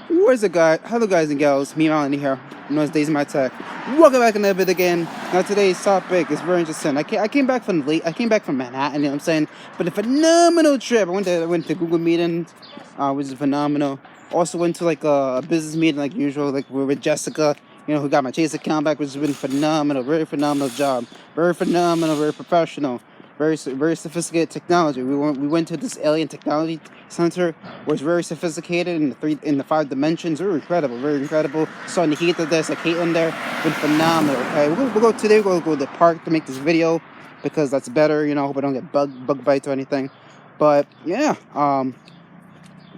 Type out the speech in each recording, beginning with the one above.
Where's the guy? Hello, guys and gals. Me, Melanie here. Knows Days in My Tech. Welcome back another bit again. Now today's topic is very interesting. I came back from Manhattan. You know what I'm saying? But a phenomenal trip. I went to Google meetings, which is phenomenal. Also went to like a business meeting like usual, like with Jessica. Who got my Chase account back, which has been phenomenal. Very phenomenal job. Very phenomenal. Very professional. Very sophisticated technology. We went to this alien technology center, where it's very sophisticated in the 5 dimensions. Very incredible, very incredible. Saw Nikita there, like Caitlin there, been phenomenal. Okay, we'll go to the park to make this video because that's better. Hope I don't get bug bites or anything. But yeah,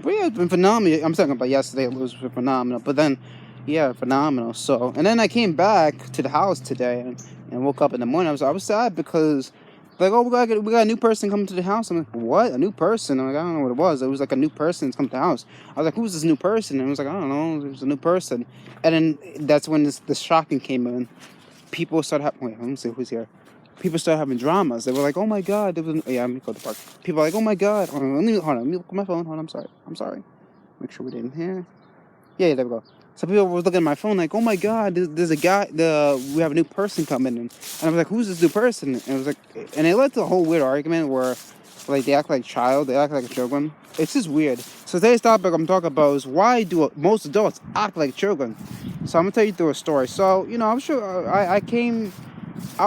it's been phenomenal. I'm talking about yesterday. It was phenomenal. But then, yeah, phenomenal. So, and then I came back to the house today and woke up in the morning. I was sad because, like, oh, we got a new person coming to the house. I'm like, what? A new person? I'm like, I don't know what it was. It was like a new person that's come to the house. I was like, who's this new person? And I was like, I don't know. It was a new person. And then that's when the shocking came in. People started having, wait, let me see who's here. People started having dramas. They were like, oh my God. Yeah, let me go to the park. People are like, oh my God. Hold on, let me look at my phone. Hold on, I'm sorry. Make sure we didn't hear. Yeah, there we go. So people were looking at my phone like, oh my God, there's a guy, we have a new person coming in. And I was like, who's this new person? And it was like, and it led to a whole weird argument where, like, they act like they act like children. It's just weird. So today's topic I'm talking about is, why do most adults act like children? So I'm going to tell you through a story. So, I'm sure I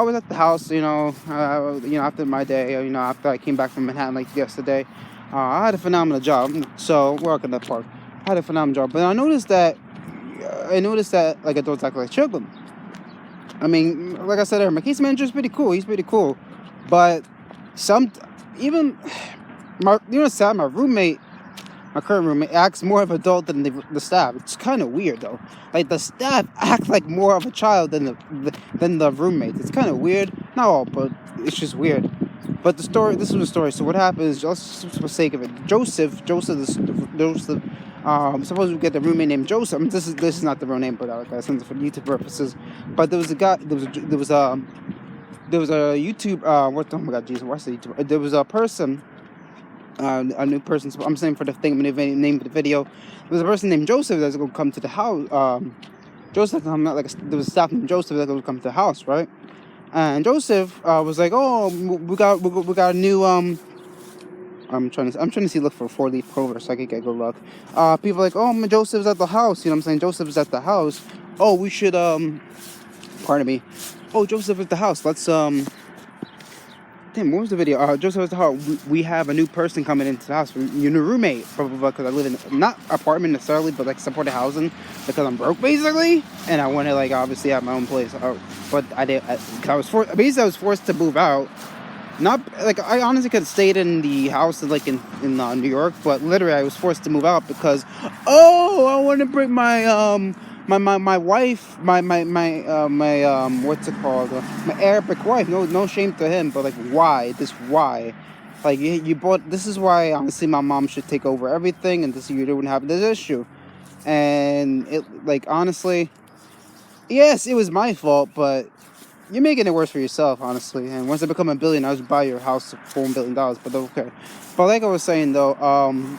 was at the house, after my day, after I came back from Manhattan like yesterday. I had a phenomenal job. So, working at the park. I had a phenomenal job. But I noticed that like adults act like children. I mean, like I said earlier, my case manager is pretty cool. He's pretty cool, but even what's sad? My current roommate, acts more of an adult than the staff. It's kind of weird though. Like, the staff act like more of a child than the roommates. It's kind of weird. Not all, but it's just weird. But this was the story. So what happens, just for the sake of it, Joseph, suppose we get the roommate named Joseph. I mean, this is not the real name, but since for YouTube purposes. But there was a guy, there was a YouTube, oh my God, Jesus, what's the YouTube? There was a person, a new person, so I'm saying for the thing, name of the video, there was a person named Joseph that's going to come to the house. Joseph, there was a staff named Joseph that going to come to the house, right? And Joseph was like, oh, we got a new I'm trying to see, look for 4-leaf clover so I can get good luck. People are like, oh, Joseph's at the house. You know what I'm saying? Joseph's at the house. Oh, we should pardon me. Oh, Joseph at the house. Let's Damn, what was the video? Joseph at the house. We have a new person coming into the house. Your new roommate, probably, because I live in not apartment necessarily, but like supported housing because I'm broke basically, and I want to like obviously have my own place. But I was forced to move out. Not like I honestly could have stayed in the house like in New York, but literally I was forced to move out because I want to bring my my wife, my what's it called, my Arabic wife. No shame to him, but like why like you bought, this is why honestly my mom should take over everything, and you don't have this issue. And it, like, honestly, yes, it was my fault, but you're making it worse for yourself, honestly. And once I become a billionaire, I'll just buy your house for $1 billion. But okay. But like I was saying though,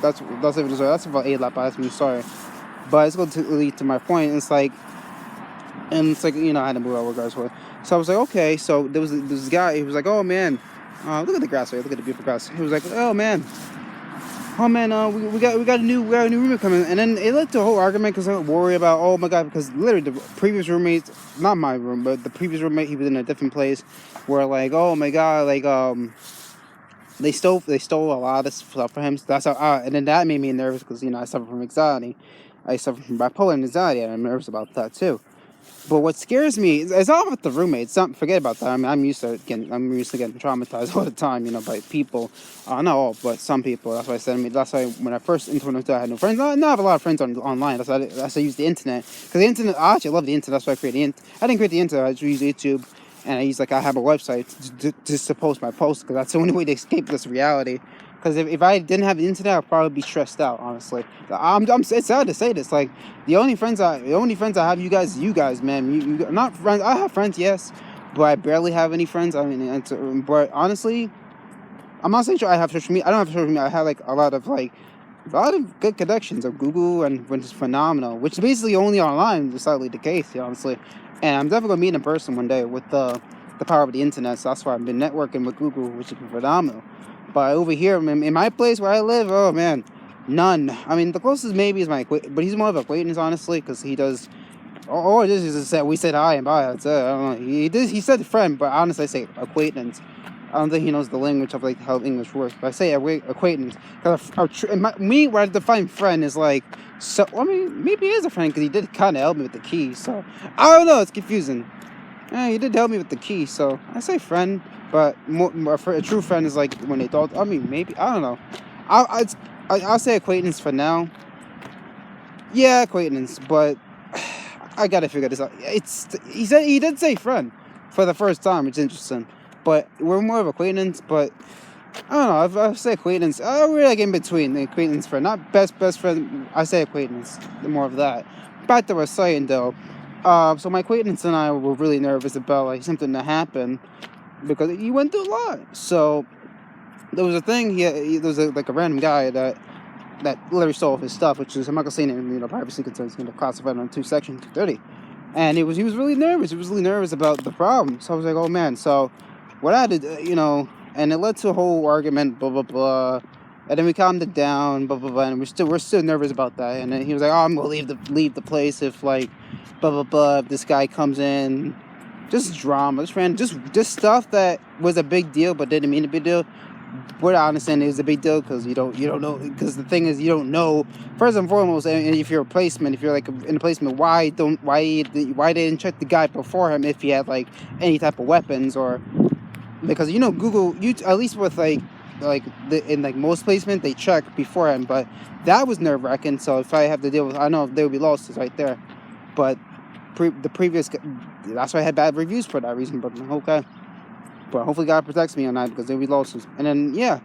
that's about 8 lap. I'm sorry, but it's going to lead to my point. It's like, I had to move out regardless of. So I was like, okay. So there was this guy. He was like, oh man, look at the grass. Right? Look at the beautiful grass. He was like, oh man, we got a new roommate coming. And then it led to a whole argument because I worry about, oh my God, because literally the previous roommate, not my room, but the previous roommate, he was in a different place where like, oh my God, like they stole a lot of stuff for him. So that's how, and then that made me nervous because I suffer from anxiety. I suffer from bipolar anxiety, and I'm nervous about that too. But what scares me is all about the roommates. Forget about that. I mean, I'm used to getting traumatized all the time, by people. Not all, but some people. That's why I said. I mean, that's why when I first internet, I had no friends. I have a lot of friends online. That's why I use the internet, because the internet. I actually love the internet. That's why I created I didn't create the internet. I just use YouTube, and I have a website to post my posts, because that's the only way to escape this reality. Because if I didn't have the internet, I'd probably be stressed out, honestly. It's sad to say this. Like, the only friends I have, you guys, man. You not friends. I have friends, yes, but I barely have any friends. I mean, but honestly, I'm not saying sure I have social media. I don't have social media. I have like a lot of like a lot of good connections of Google, and which is phenomenal. Which is basically only online, is sadly the case, honestly. And I'm definitely gonna meet in person one day with the power of the internet. So that's why I've been networking with Google, which has been phenomenal. But over here, in my place where I live, oh man, none. I mean, the closest maybe is but he's more of an acquaintance, honestly, because he does. All it is just that we said hi and bye. That's it. I don't know. He said friend, but honestly, I say acquaintance. I don't think he knows the language of like how English works. But I say acquaintance because where I define friend is like, so. I mean, maybe he is a friend because he did kind of help me with the key. So I don't know. It's confusing. Yeah, he did help me with the key. So I say friend, but a true friend is like when they thought. I mean, maybe I don't know. I'll say acquaintance for now. Yeah, acquaintance, but I gotta figure this out. He did say friend for the first time, which is interesting. But we're more of acquaintance, but I don't know, I'll say acquaintance. We're like in between, the acquaintance friend. Not best friend, I say acquaintance, more of that. Back to what I was saying though. So my acquaintance and I were really nervous about like something to happen because he went through a lot. So there was a thing, there was like a random guy that literally stole his stuff, which is, I'm not gonna say anything, privacy concerns, classified on section 230. And he was really nervous. He was really nervous about the problem. So I was like, oh man. So what I did, and it led to a whole argument, blah blah blah. And then we calmed it down, blah blah blah. And we're still nervous about that. And then he was like, oh, I'm gonna leave the place if like, blah blah blah. If this guy comes in, just drama, just stuff that was a big deal but didn't mean a big deal. What I understand is a big deal because you don't know, because the thing is you don't know first and foremost. And if you're a placement, if you're like in a placement, why they didn't check the guy before him if he had like any type of weapons, or because Google, at least with in most placement they check before him, but that was nerve-wracking. So if I have to deal with, I know there will be losses right there, but the previous, that's why I had bad reviews for that reason. But okay. But hopefully God protects me on that because there'll be losses. And then, yeah.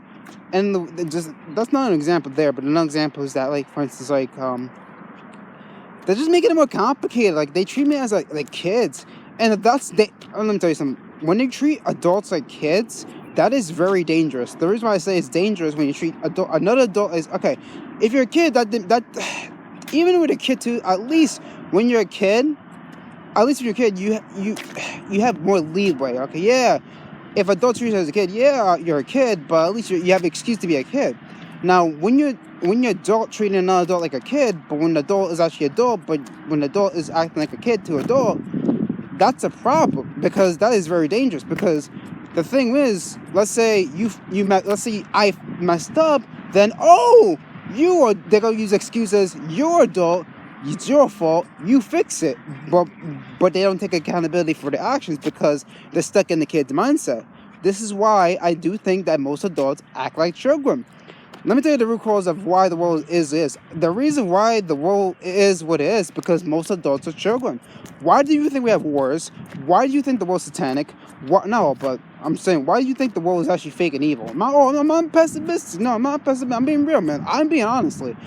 And that's not an example there, but another example is that, like, for instance, like, they're just making it more complicated. Like, they treat me as, like kids. And let me tell you something. When they treat adults like kids, that is very dangerous. The reason why I say it's dangerous when you treat another adult is, okay, if you're a kid, that even with a kid too, at least when you're a kid, you have more leeway. Okay, yeah. If adults treat you as a kid, yeah, you're a kid, but at least you have an excuse to be a kid. Now, when you're adult treating another adult like a kid, but when the adult is actually adult, but when the adult is acting like a kid to adult, that's a problem, because that is very dangerous. Because the thing is, let's say I messed up, then they're gonna use excuses. You're adult. It's your fault. You fix it, but they don't take accountability for their actions because they're stuck in the kid's mindset. This is why I do think that most adults act like children. Let me tell you the root cause of why the world is this. The reason why the world is what it is because most adults are children. Why do you think we have wars? Why do you think the world's satanic? No, but I'm saying, why do you think the world is actually fake and evil? I'm not pessimistic. No, I'm not pessimistic. I'm being real, man. I'm being honestly.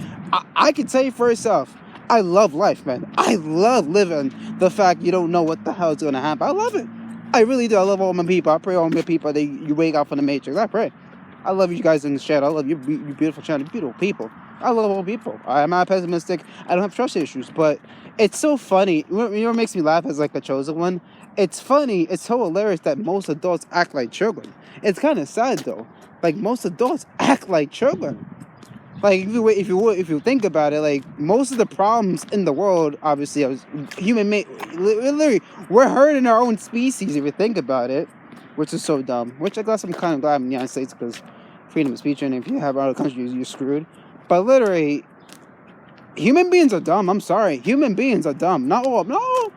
I can tell you for yourself. I love life, man. I love living the fact you don't know what the hell is going to happen. I love it. I really do. I love all my people. I pray all my people that you wake up from the matrix. I pray. I love you guys in the chat. I love you beautiful channel, beautiful people. I love all people. I'm not pessimistic. I don't have trust issues. But it's so funny. You know what makes me laugh as like a chosen one? It's funny. It's so hilarious that most adults act like children. It's kind of sad though. Like most adults act like children. Like if you think about it, like most of the problems in the world, obviously, literally, we're hurting our own species if you think about it, which is so dumb. Which I guess I'm kind of glad I'm in the United States because freedom of speech, and if you have other countries, you're screwed. But literally, human beings are dumb. I'm sorry, human beings are dumb. Not all. No,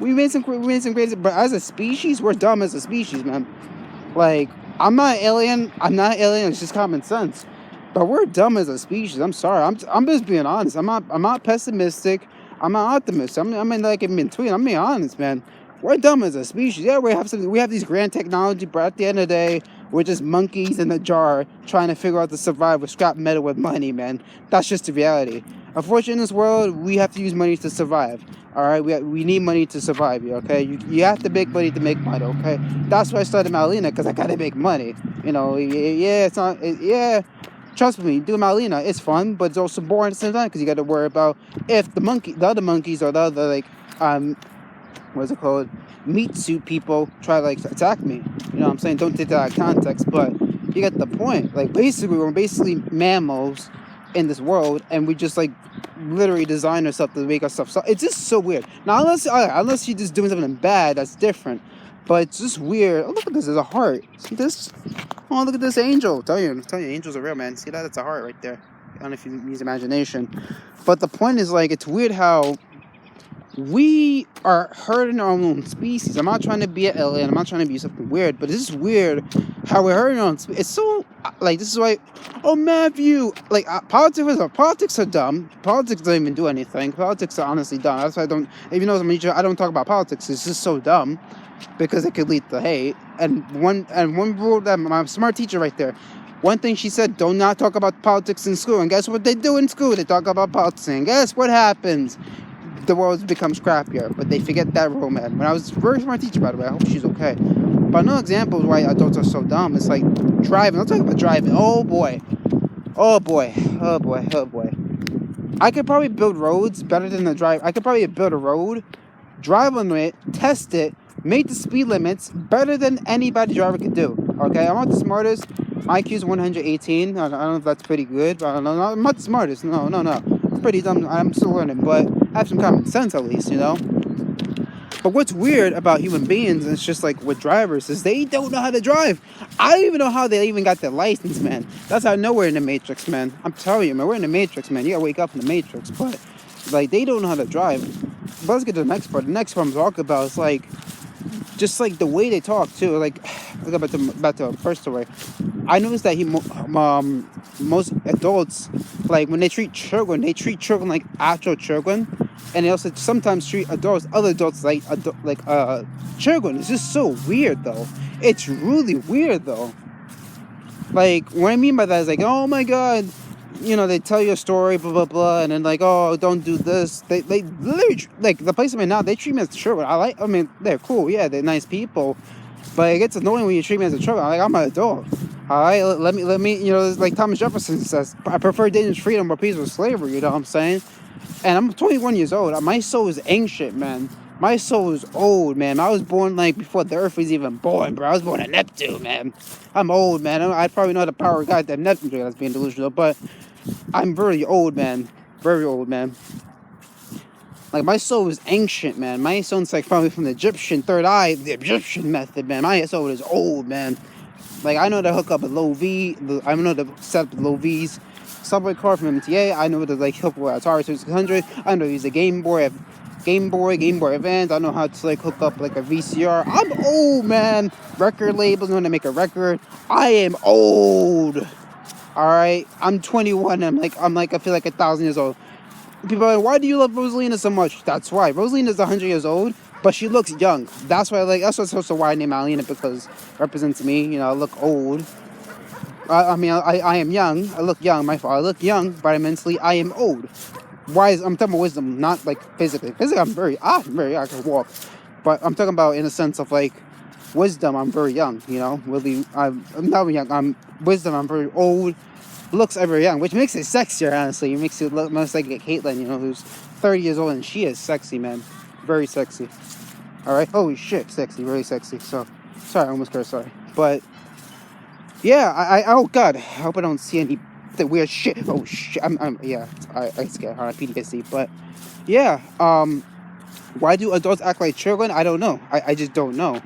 we made some crazy, but as a species, we're dumb as a species, man. Like I'm not alien. It's just common sense. But we're dumb as a species. I'm sorry. I'm just being honest. I'm not pessimistic. I'm not optimist. I'm like in between. I'm being honest, man. We're dumb as a species. Yeah, we have these grand technology, but at the end of the day, we're just monkeys in a jar trying to figure out to survive with scrap metal with money, man. That's just the reality. Unfortunately, in this world, we have to use money to survive. All right, we need money to survive. Okay, you have to make money to make money. Okay, that's why I started Malina, because I gotta make money. Yeah, it's not. Yeah. Trust me, doing Malina, it's fun, but it's also boring at the same time because you got to worry about if the other monkeys or the other like what's it called, meat suit people try to like attack me. You know what I'm saying? Don't take that out of context, but you get the point. Like basically, we're basically mammals in this world, and we just like literally design ourselves to make ourselves. So it's just so weird. Now, unless you're just doing something bad, that's different. But it's just weird. Oh, look at this. There's a heart. See this? Oh, look at this angel. Tell you, angels are real, man. See that? It's a heart right there. I don't know if you use imagination. But the point is, like, it's weird how we are hurting our own species. I'm not trying to be an alien. I'm not trying to be something weird. But it's just weird how we're hurting our own species. It's so, like, this is why, oh, Matthew, like, politics are dumb. Politics don't even do anything. Politics are honestly dumb. That's why if you know I'm a teacher, I don't talk about politics. It's just so dumb. Because it could lead to hate. And one rule that my smart teacher right there, one thing she said, do not talk about politics in school. And guess what they do in school? They talk about politics. And guess what happens? The world becomes crappier. But they forget that rule, man. When I was a very smart teacher, by the way, I hope she's okay. But another example of why adults are so dumb is like driving. I'll talk about driving. Oh boy. I could probably build roads better than the drive. I could probably build a road, drive on it, test it, make the speed limits better than anybody driver could do. Okay, I'm not the smartest. My IQ is 118. I don't know if that's pretty good, but I don't know. I'm not the smartest. No. It's pretty dumb. I'm still learning, but I have some common sense at least, you know. But what's weird about human beings, and it's just like with drivers, is they don't know how to drive. I don't even know how they even got their license, man. That's how I know we're in the Matrix, man. I'm telling you, man, we're in the Matrix, man. You gotta wake up in the Matrix, but like they don't know how to drive. But let's get to the next part. The next part I'm talking about is like, just like the way they talk too. Like, look back to first story. I noticed that most adults, like when they treat children like actual children, and they also sometimes treat other adults like children. It's just so weird, though. It's really weird, though. Like, what I mean by that is like, oh my god, you know, they tell you a story, blah blah blah, and then like, oh, don't do this. They literally, like, the place I'm in now, they treat me as a children. I mean, they're cool, yeah, they're nice people, but it gets annoying when you treat me as a children. I'm an adult. All right, let me, you know, like Thomas Jefferson says, I prefer dangerous freedom or peaceful slavery. You know what I'm saying? And I'm 21 years old. My soul is ancient, man. My soul is old, man. I was born like before the Earth was even born, bro. I was born in Neptune, man. I'm old, man. I probably know the power of God that Neptune. That's being delusional, but I'm very old, man. Very old, man. Like, my soul is ancient, man. My soul's like probably from the Egyptian third eye, the Egyptian method, man. My soul is old, man. Like, I know to hook up a low V. I know to set up low V's. Subway card from MTA. I know to like hook up with Atari 2600. I know to use a Game Boy Advance. I know how to like hook up like a VCR. I'm old, man. Record labels know how to make a record. I am old. All right. I'm 21. I'm like I feel like 1,000 years old. People are like, why do you love Rosalina so much? That's why. Rosalina's 100 years old, but she looks young. That's why that's also why I named Alina, because it represents me. You know, I look old. I am young. I look young. My fault. I look young, but mentally I am old. I'm talking about wisdom, not like physically. Physically, I can walk, but I'm talking about in a sense of like wisdom. I'm very young. You know, really. I'm not young. I'm very old. Looks very young, which makes it sexier. Honestly, it makes it look most like Caitlyn. You know, who's 30 years old and she is sexy, man. Very sexy. All right. Holy shit, sexy. Really sexy. So, sorry, I almost cursed. Sorry, but. Yeah, oh god, I hope I don't see any weird shit. Oh shit, I scared her PTSD, but yeah, why do adults act like children? I don't know. I just don't know.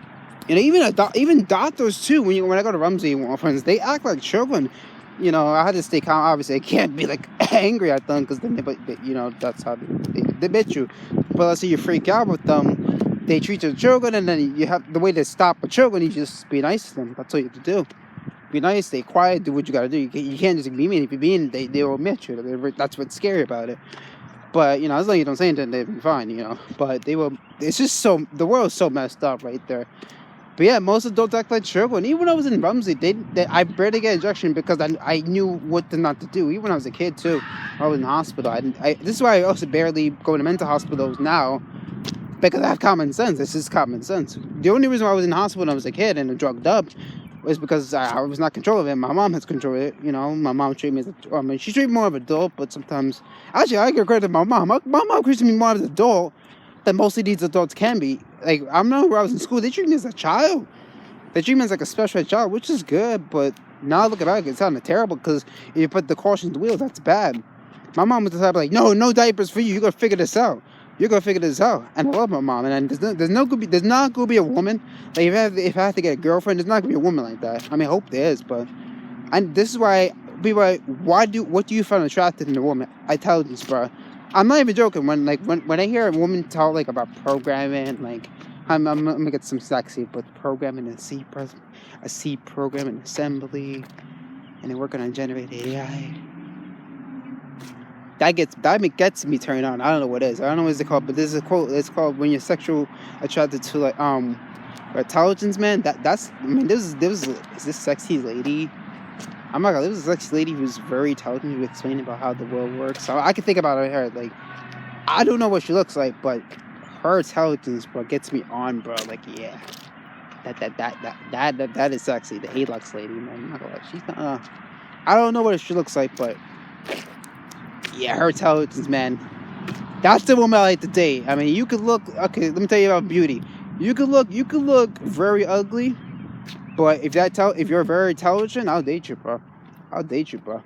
You know, even doctors too. When I go to Rumsey with my friends, they act like children. You know, I had to stay calm. Obviously, I can't be like angry at them because you know, that's how they bit you. But let's say you freak out with them, they treat you as children, and then you have the way to stop a children. You just be nice to them. That's all you have to do. Be nice, stay quiet, do what you gotta do. You can't just be mean. If you're mean, they will admit you. That's what's scary about it. But, you know, as long as you don't say anything, they'll be fine, you know. But they will, it's just so, the world's so messed up right there. But yeah, most adults act like children. Even when I was in Rumsey, I barely get injection because I knew what not to do. Even when I was a kid too, I was in hospital. This is why I also barely go to mental hospitals now, because I have common sense. This is common sense. The only reason why I was in hospital when I was a kid and drugged up it's because I was not controlling it. My mom has control of it. You know, my mom treated me she treated me more of an adult, but sometimes, actually, I give credit to my mom. My mom treated me more as an adult than most of these adults can be. Like, I remember when I was in school, they treated me as a child. They treat me as like a special child, which is good, but now looking back, it sounded terrible because if you put the caution to the wheels, that's bad. My mom was the type of like, no diapers for you. You're gonna figure this out. You're gonna figure this out. And I love my mom. And there's not gonna be a woman. Like if I have to get a girlfriend, there's not gonna be a woman like that. I mean, I hope there is, but this is why people are like, what do you find attractive in a woman? Intelligence, bro. I'm not even joking. When I hear a woman talk like about programming, like I'm gonna get some sexy, but programming and a C program in assembly, and they're working on generated AI. That gets me turned on. I don't know what it is. I don't know what it's called, but this is a quote. It's called when you're sexual attracted to like intelligence, man. That's I mean, is this sexy lady? I'm not gonna. There was a sexy lady who's very intelligent, who explained about how the world works. So I can think about her. Like, I don't know what she looks like, but her intelligence, bro, gets me on, bro. Like, yeah, that is sexy. The Alux lady, man. I'm not gonna lie. She's not. I don't know what she looks like, but yeah, her intelligence, man. That's the woman I like to date. I mean, you could look. Okay, let me tell you about beauty. You could look very ugly, but if you're very intelligent, I'll date you, bro. I'll date you, bro.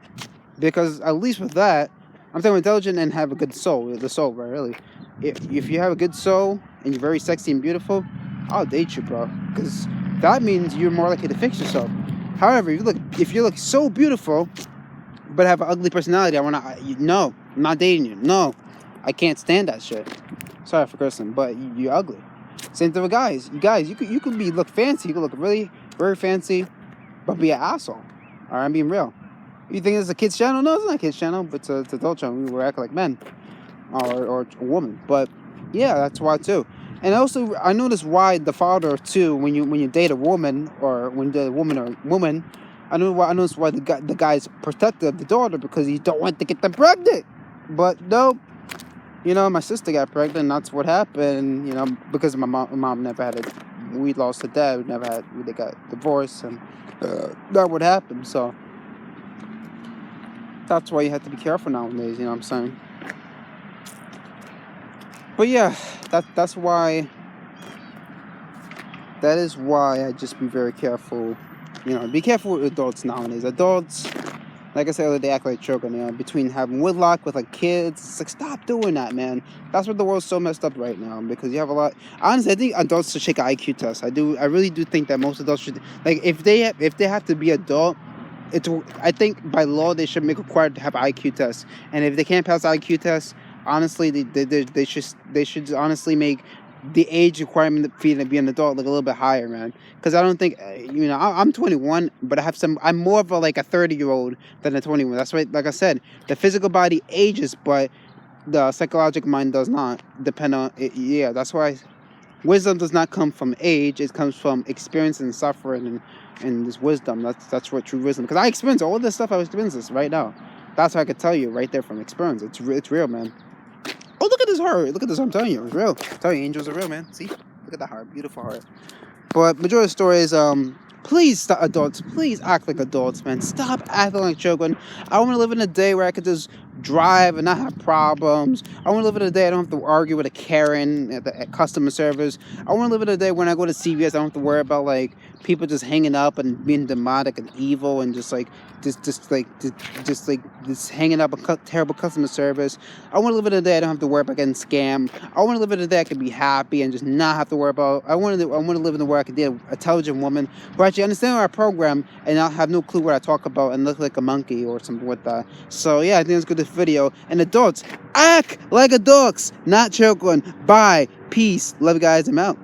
Because at least with that, I'm talking intelligent and have a good soul. The soul, bro, really. If you have a good soul and you're very sexy and beautiful, I'll date you, bro. Because that means you're more likely to fix yourself. However, if you look so beautiful, but have an ugly personality, no, I'm not dating you. No, I can't stand that shit. Sorry for cursing, but you're ugly. Same thing with guys. You could look fancy. You could look really, very fancy, but be an asshole. All right, I'm being real. You think it's a kid's channel? No, it's not a kid's channel, but it's an adult channel. We were acting like men or a woman. But yeah, that's why too. And also, I noticed why the father too, when you date a woman or when you date a woman, I noticed why the guy's protective of the daughter, because he don't want to get them pregnant. But no, you know, my sister got pregnant, and that's what happened. You know, because my mom never had it. We lost a dad. They got divorced, and that would happen. So that's why you have to be careful nowadays. You know what I'm saying? But yeah, that's why. That is why I just be very careful. You know, be careful with adults nowadays. Adults, like I said, they act like children. You know, between having woodlock with like kids, it's like, stop doing that, man. That's why the world's so messed up right now, because you have a lot. Honestly, I think adults should take an IQ test. I really do think that most adults should. Like, if they have to be adult, I think by law they should make required to have an IQ test. And if they can't pass the IQ test, honestly, they should honestly make the age requirement for you to be an adult like a little bit higher, man. Because I don't think, you know, I'm 21, but I'm more of a 30-year-old than a 21. That's why, like I said, the physical body ages, but the psychological mind does not depend on it. Yeah, that's why wisdom does not come from age. It comes from experience and suffering and this wisdom. That's what true wisdom. Because I experience all this stuff. I experience this right now. That's what I could tell you right there from experience. It's real, man. Oh, look at this heart. Look at this. I'm telling you, it's real. I'm telling you, angels are real, man. See? Look at that heart. Beautiful heart. But majority of the story is, please stop, adults. Please act like adults, man. Stop acting like children. I want to live in a day where I could just drive and not have problems. I want to live in a day I don't have to argue with a Karen at customer service. I want to live in a day when I go to CVS, I don't have to worry about people just hanging up and being demonic and evil and just hanging up a terrible customer service. I want to live in a day I don't have to worry about getting scammed. I want to live in a day I can be happy and just not have to worry about. I want to live in a way I can date an intelligent woman who actually understands our program and not have no clue what I talk about and look like a monkey or something like that. So yeah, I think it's good, this video. And adults, act like adults, not children. Bye. Peace. Love you guys. I'm out.